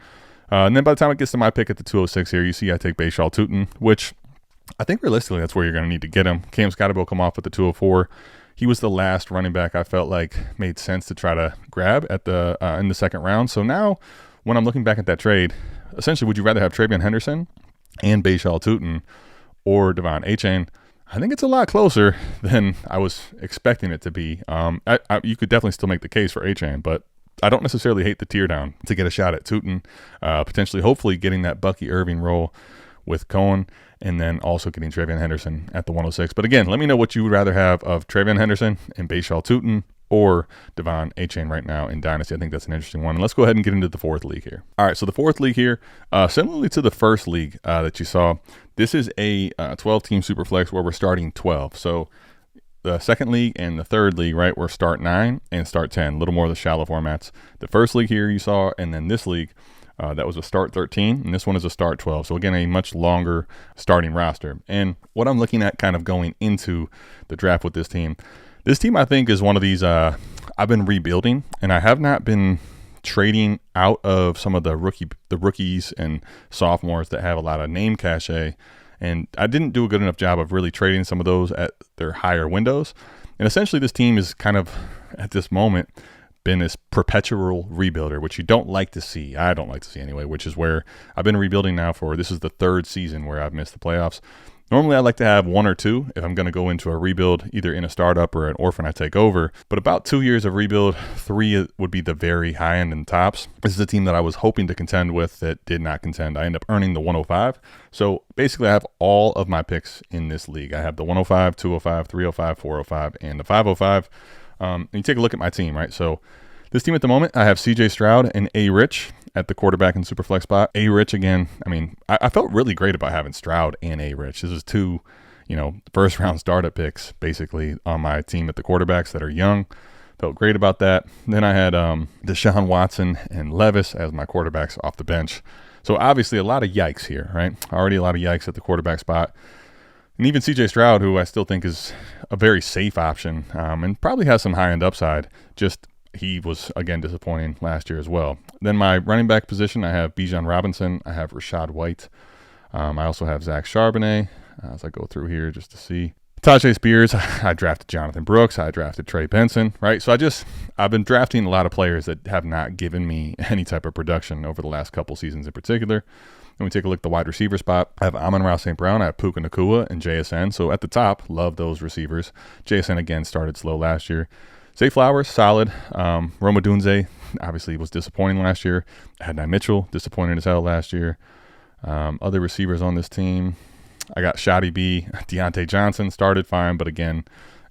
And then by the time it gets to my pick at the 206 here, you see I take Bashaw Tootin, which I think realistically that's where you're going to need to get him. Cam Scotty will come off at the 204. He was the last running back I felt like made sense to try to grab at the in the second round. So now when I'm looking back at that trade, essentially, would you rather have TreVeyon Henderson and Bashaw Tootin or Devon Achane? I think it's a lot closer than I was expecting it to be. You could definitely still make the case for Achane, but I don't necessarily hate the tear down to get a shot at Tootin, potentially, hopefully getting that Bucky Irving role with Cohen, and then also getting TreVeyon Henderson at the 106. But again, let me know what you would rather have of TreVeyon Henderson and Bashaw Tootin or Devon Achane right now in Dynasty. I think that's an interesting one. And let's go ahead and get into the fourth league here. All right, so the fourth league here, similarly to the first league that you saw, this is a 12-team Superflex where we're starting 12. So the second league and the third league, right, we're start 9 and start 10, a little more of the shallow formats. The first league here you saw, and then this league, that was a start 13, and this one is a start 12. So again, a much longer starting roster. And what I'm looking at kind of going into the draft with this team I think is one of these, I've been rebuilding, and I have not been trading out of some of the rookies and sophomores that have a lot of name cachet. And I didn't do a good enough job of really trading some of those at their higher windows. And essentially this team is kind of, at this moment, been this perpetual rebuilder, which you don't like to see. I don't like to see anyway, which is where I've been rebuilding now for, this is the third season where I've missed the playoffs. Normally I like to have 1 or 2 if I'm going to go into a rebuild, either in a startup or an orphan I take over. But about 2 years of rebuild, 3 would be the very high end and tops. This is a team that I was hoping to contend with that did not contend. I end up earning the 105. So basically I have all of my picks in this league. I have the 105, 205, 305, 405, and the 505. And you take a look at my team, right? So this team at the moment, I have CJ Stroud and A. Rich at the quarterback and superflex spot. A. Rich again, I mean, I felt really great about having Stroud and A. Rich. This is 2, first round startup picks basically on my team at the quarterbacks that are young. Felt great about that. Then I had Deshaun Watson and Levis as my quarterbacks off the bench. So obviously a lot of yikes here, right? Already a lot of yikes at the quarterback spot. And even CJ Stroud, who I still think is a very safe option and probably has some high-end upside, just he was, again, disappointing last year as well. Then my running back position, I have Bijan Robinson. I have Rashad White. I also have Zach Charbonnet as I go through here just to see. Tajay Spears, I drafted Jonathan Brooks. I drafted Trey Benson, right? So I've been drafting a lot of players that have not given me any type of production over the last couple seasons in particular. And we take a look at the wide receiver spot. I have Amon-Ra St. Brown. I have Puka Nacua and JSN. So at the top, love those receivers. JSN, again, started slow last year. Zay Flowers, solid. Roma Dunze, obviously, was disappointing last year. Adonai Mitchell, disappointing as hell last year. Other receivers on this team, I got Shoddy B. Deontay Johnson started fine, but again,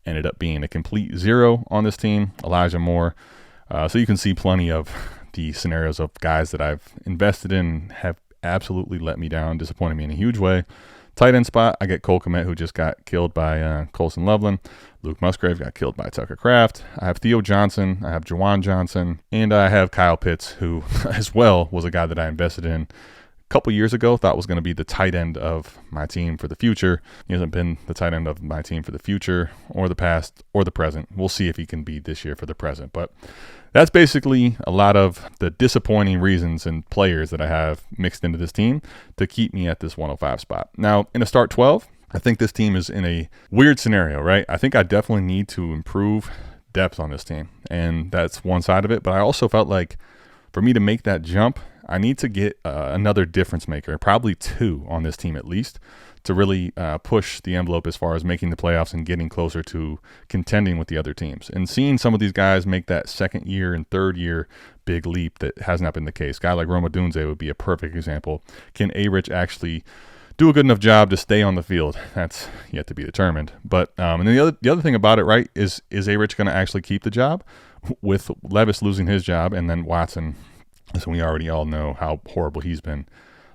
ended up being a complete zero on this team. Elijah Moore. So you can see plenty of the scenarios of guys that I've invested in have absolutely let me down, disappointed me in a huge way. Tight end spot, I get Cole Kmet, who just got killed by Colson Loveland. Luke Musgrave got killed by Tucker Kraft. I have Theo Johnson. I have Jawan Johnson. And I have Kyle Pitts, who as well was a guy that I invested in couple years ago, thought was going to be the tight end of my team for the future. He hasn't been the tight end of my team for the future or the past or the present. We'll see if he can be this year for the present. But that's basically a lot of the disappointing reasons and players that I have mixed into this team to keep me at this 105 spot. Now, in a start 12, I think this team is in a weird scenario, right? I think I definitely need to improve depth on this team, and that's one side of it. But I also felt like for me to make that jump, I need to get another difference maker, probably two on this team at least, to really push the envelope as far as making the playoffs and getting closer to contending with the other teams. And seeing some of these guys make that second year and third year big leap that has not been the case. A guy like Roma Dunze would be a perfect example. Can A-Rich actually do a good enough job to stay on the field? That's yet to be determined. But and then the other thing about it, right, is A-Rich going to actually keep the job with Levis losing his job and then Watson? So we already all know how horrible he's been.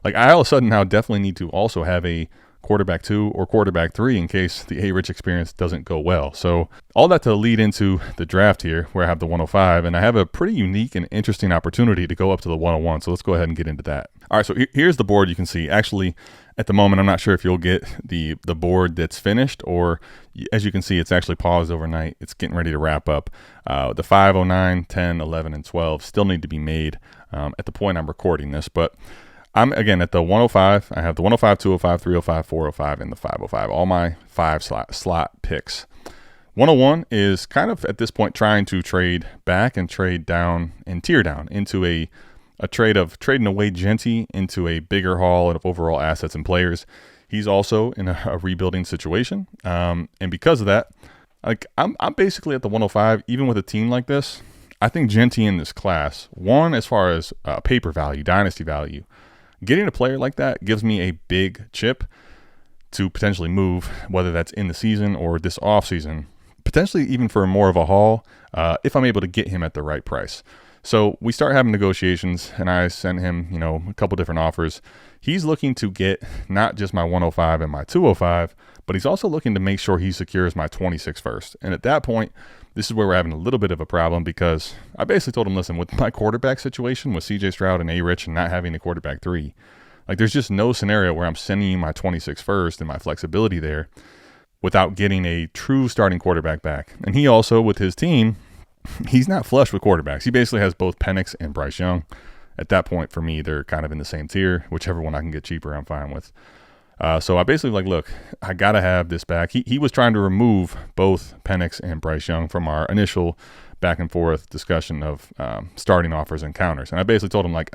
Like, I all of a sudden now definitely need to also have a quarterback 2 or quarterback 3 in case the A-Rich experience doesn't go well. So all that to lead into the draft here where I have the 105, and I have a pretty unique and interesting opportunity to go up to the 101. So let's go ahead and get into that. All right, so here's the board you can see. Actually, at the moment, I'm not sure if you'll get the board that's finished, or as you can see, it's actually paused overnight. It's getting ready to wrap up. The 5, 09, 10, 11, and 12 still need to be made at the point I'm recording this. But I'm, again, at the 105. I have the 105, 205, 305, 405, and the 505, all my 5 slot picks. 101 is kind of, at this point, trying to trade back and trade down and tier down into a trade of trading away Genty into a bigger haul of overall assets and players. He's also in a rebuilding situation. And because of that, like I'm basically at the 105, even with a team like this. I think Genty in this class, one, as far as paper value, dynasty value, getting a player like that gives me a big chip to potentially move, whether that's in the season or this off season, potentially even for more of a haul, if I'm able to get him at the right price. So we start having negotiations, and I send him, a couple different offers. He's looking to get not just my 105 and my 205, but he's also looking to make sure he secures my 26 first. And at that point, this is where we're having a little bit of a problem, because I basically told him, listen, with my quarterback situation with CJ Stroud and A-Rich and not having a quarterback 3, like there's just no scenario where I'm sending you my 26 first and my flexibility there without getting a true starting quarterback back. And he also, with his team, he's not flush with quarterbacks. He basically has both Penix and Bryce Young. At that point, for me, they're kind of in the same tier. Whichever one I can get cheaper, I'm fine with. So I basically like, look, I got to have this back. He was trying to remove both Penix and Bryce Young from our initial back and forth discussion of starting offers and counters. And I basically told him, like,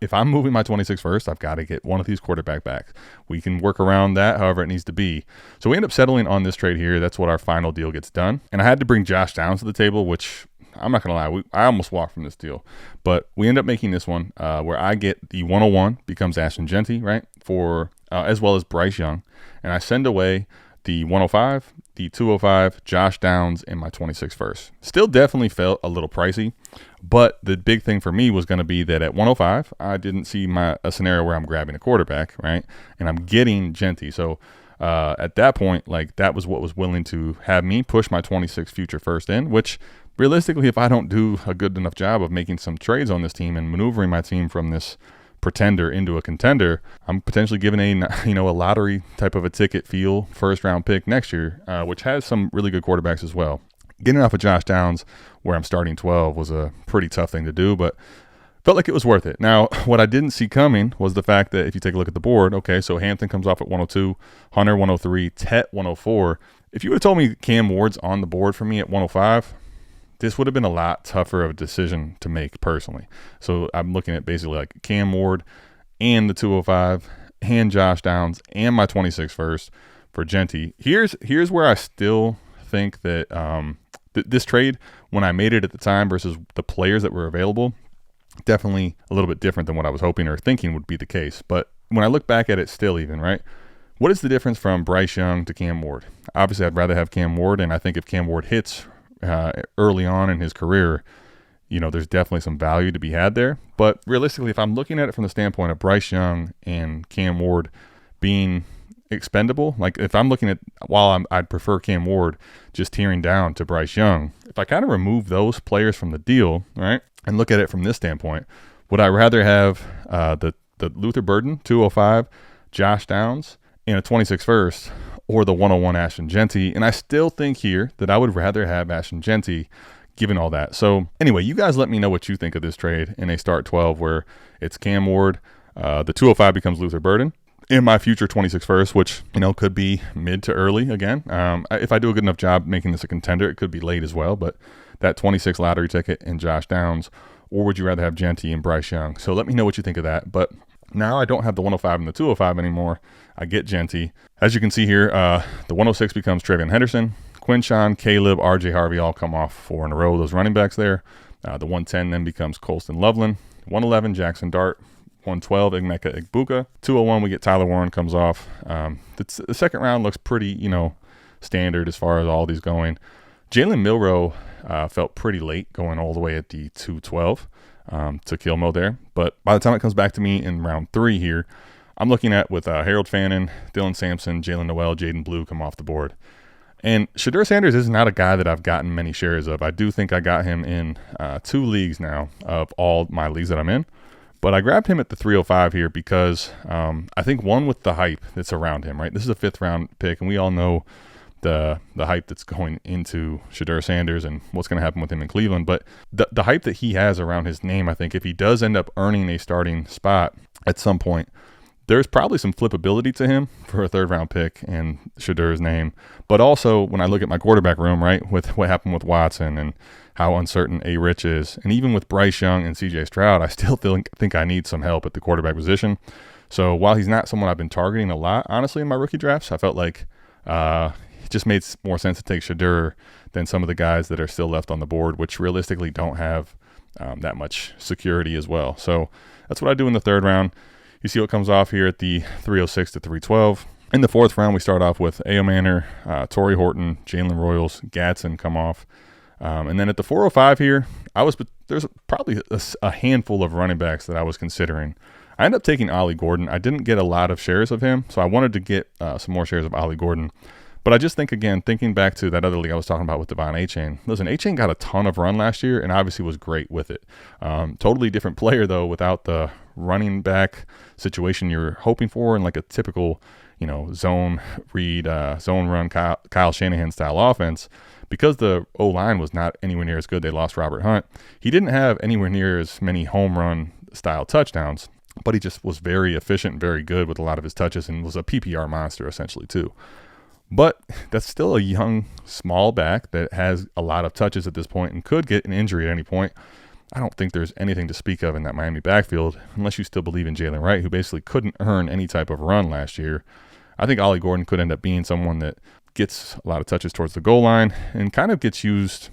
if I'm moving my 26 first, I've got to get one of these quarterback backs. We can work around that however it needs to be. So we end up settling on this trade here. That's what our final deal gets done. And I had to bring Josh Downs to the table, which I'm not going to lie, I almost walked from this deal. But we end up making this one where I get the 101, becomes Ashton Genty, right, for as well as Bryce Young. And I send away the 105, the 205, Josh Downs, and my 26 first. Still definitely felt a little pricey, but the big thing for me was going to be that at 105, I didn't see a scenario where I'm grabbing a quarterback, right? And I'm getting Genty. So At that point, like, that was what was willing to have me push my 26 future first in, which realistically, if I don't do a good enough job of making some trades on this team and maneuvering my team from this pretender into a contender, I'm potentially given a lottery type of a ticket feel first round pick next year, which has some really good quarterbacks as well. Getting off of Josh Downs, where I'm starting 12, was a pretty tough thing to do, but felt like it was worth it. Now, what I didn't see coming was the fact that if you take a look at the board, okay, so Hampton comes off at 102, Hunter 103, Tet 104. If you would have told me Cam Ward's on the board for me at 105, this would have been a lot tougher of a decision to make personally. So I'm looking at basically like Cam Ward and the 205 and Josh Downs and my 26 first for Genty. Here's where I still think that this trade, when I made it at the time versus the players that were available, definitely a little bit different than what I was hoping or thinking would be the case. But when I look back at it still even, right, what is the difference from Bryce Young to Cam Ward? Obviously, I'd rather have Cam Ward, and I think if Cam Ward hits early on in his career, there's definitely some value to be had there. But realistically, if I'm looking at it from the standpoint of Bryce Young and Cam Ward being expendable, like if I'm looking at, I'd prefer Cam Ward just tearing down to Bryce Young, if I kind of remove those players from the deal, right, and look at it from this standpoint, would I rather have the Luther Burden 205, Josh Downs, and a 26 first, or the 101 Ashton Genty? And I still think here that I would rather have Ashton Genty given all that. So anyway, you guys let me know what you think of this trade in a start 12 where it's Cam Ward, the 205 becomes Luther Burden, in my future 26 first, which, could be mid to early again. If I do a good enough job making this a contender, it could be late as well, but that 26 lottery ticket and Josh Downs, or would you rather have Genty and Bryce Young? So let me know what you think of that. But now I don't have the 105 and the 205 anymore. I get Genty. As you can see here, the 106 becomes Travion Henderson, Quinshawn, Caleb, RJ Harvey all come off 4 in a row, those running backs there. The 110 then becomes Colston Loveland, 111 Jackson Dart, 112 Igneka Igbuka, 201 we get Tyler Warren comes off. The second round looks pretty, standard as far as all these going. Jalen Milroe felt pretty late going all the way at the 212 to Kilmo there. But by the time it comes back to me in round 3 here, I'm looking at with Harold Fannin, Dylan Sampson, Jalen Noel, Jaden Blue come off the board. And Shedeur Sanders is not a guy that I've gotten many shares of. I do think I got him in 2 leagues now of all my leagues that I'm in. But I grabbed him at the 305 here because I think, one, with the hype that's around him, right? This is a 5th round pick, and we all know the hype that's going into Shedeur Sanders and what's going to happen with him in Cleveland. But the hype that he has around his name, I think if he does end up earning a starting spot at some point, there's probably some flippability to him for a 3rd round pick and Shedeur's name. But also, when I look at my quarterback room, right, with what happened with Watson and how uncertain A. Rich is, and even with Bryce Young and CJ Stroud, I still think I need some help at the quarterback position. So while he's not someone I've been targeting a lot, honestly, in my rookie drafts, I felt like it just made more sense to take Shedeur than some of the guys that are still left on the board, which realistically don't have that much security as well. So that's what I do in the 3rd round. You see what comes off here at the 306 to 312. In the 4th round, we start off with A.O. Manor, Torrey Horton, Jalen Royals, Gadsden come off. And then at the 405 here, there's probably a handful of running backs that I was considering. I ended up taking Ollie Gordon. I didn't get a lot of shares of him, so I wanted to get some more shares of Ollie Gordon. But I just think, again, thinking back to that other league I was talking about with Devon Achane. Listen, Achane got a ton of run last year and obviously was great with it. Totally different player, though, without the running back situation you're hoping for in like a typical, zone read, zone run Kyle Shanahan style offense. Because the O-line was not anywhere near as good, they lost Robert Hunt. He didn't have anywhere near as many home run style touchdowns, but he just was very efficient and very good with a lot of his touches and was a PPR monster essentially too. But that's still a young, small back that has a lot of touches at this point and could get an injury at any point. I don't think there's anything to speak of in that Miami backfield unless you still believe in Jalen Wright, who basically couldn't earn any type of run last year. I think Ollie Gordon could end up being someone that gets a lot of touches towards the goal line and kind of gets used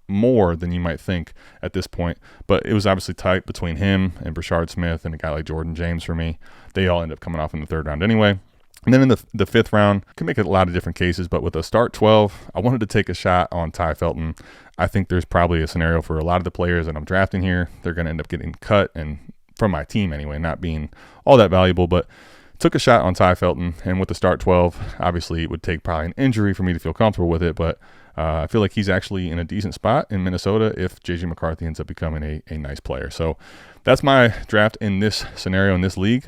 more than you might think at this point. But it was obviously tight between him and Brashard Smith and a guy like Jordan James for me. They all end up coming off in the 3rd round anyway. And then in the 5th round, can make it a lot of different cases, but with a start 12, I wanted to take a shot on Ty Felton. I think there's probably a scenario for a lot of the players that I'm drafting here. They're going to end up getting cut, and from my team anyway, not being all that valuable. But took a shot on Ty Felton, and with the start 12, obviously it would take probably an injury for me to feel comfortable with it, but I feel like he's actually in a decent spot in Minnesota if J.J. McCarthy ends up becoming a nice player. So that's my draft in this scenario, in this league.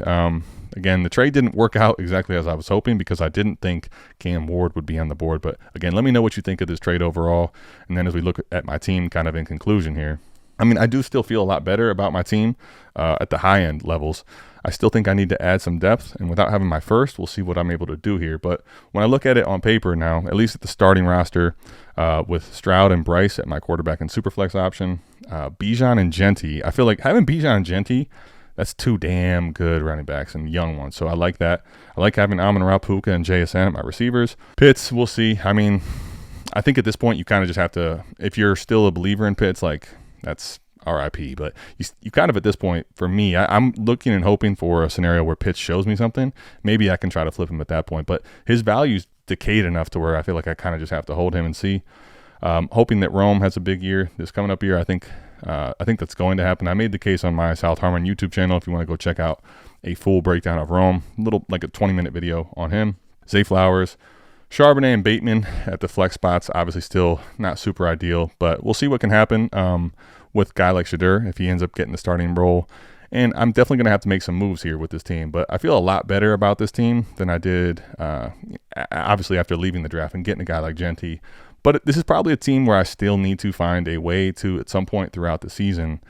Again, the trade didn't work out exactly as I was hoping because I didn't think Cam Ward would be on the board. But again, let me know what you think of this trade overall. And then as we look at my team kind of in conclusion here, I mean, I do still feel a lot better about my team at the high end levels. I still think I need to add some depth, and without having my first, we'll see what I'm able to do here. But when I look at it on paper now, at least at the starting roster with Stroud and Bryce at my quarterback and superflex option, Bijan and Genty, I feel like having Bijan and Genty, that's two damn good running backs and young ones. So I like that. I like having Amon-Ra, Puka, and JSN at my receivers. Pitts, we'll see. I mean, I think at this point you kind of just have to, if you're still a believer in Pitts, like that's RIP. But you kind of at this point, for me, I'm looking and hoping for a scenario where Pitts shows me something. Maybe I can try to flip him at that point. But his value's decayed enough to where I feel like I kind of just have to hold him and see. Hoping that Rome has a big year this coming up year. I think that's going to happen. I made the case on my South Harmon YouTube channel if you want to go check out a full breakdown of Rome, like a 20-minute video on him. Zay Flowers, Charbonnet, and Bateman at the flex spots. Obviously still not super ideal, but we'll see what can happen with a guy like Shadur if he ends up getting the starting role. And I'm definitely going to have to make some moves here with this team. But I feel a lot better about this team than I did, obviously, after leaving the draft and getting a guy like Genty. But this is probably a team where I still need to find a way to, at some point throughout the season,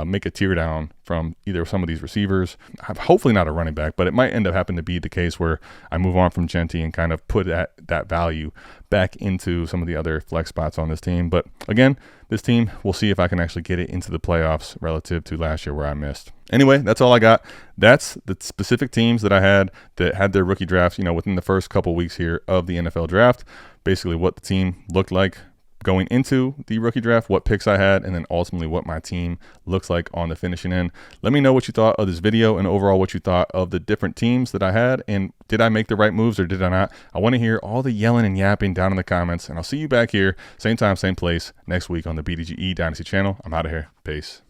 make a tear down from either some of these receivers. Hopefully not a running back, but it might end up happening to be the case where I move on from Genty and kind of put that value back into some of the other flex spots on this team. But again, this team, we'll see if I can actually get it into the playoffs relative to last year where I missed. Anyway, that's all I got. That's the specific teams that I had that had their rookie drafts, within the first couple weeks here of the NFL draft. Basically what the team looked like going into the rookie draft, what picks I had, and then ultimately what my team looks like on the finishing end. Let me know what you thought of this video and overall what you thought of the different teams that I had, and did I make the right moves or did I not? I want to hear all the yelling and yapping down in the comments, and I'll see you back here, same time, same place, next week on the BDGE Dynasty channel. I'm out of here. Peace.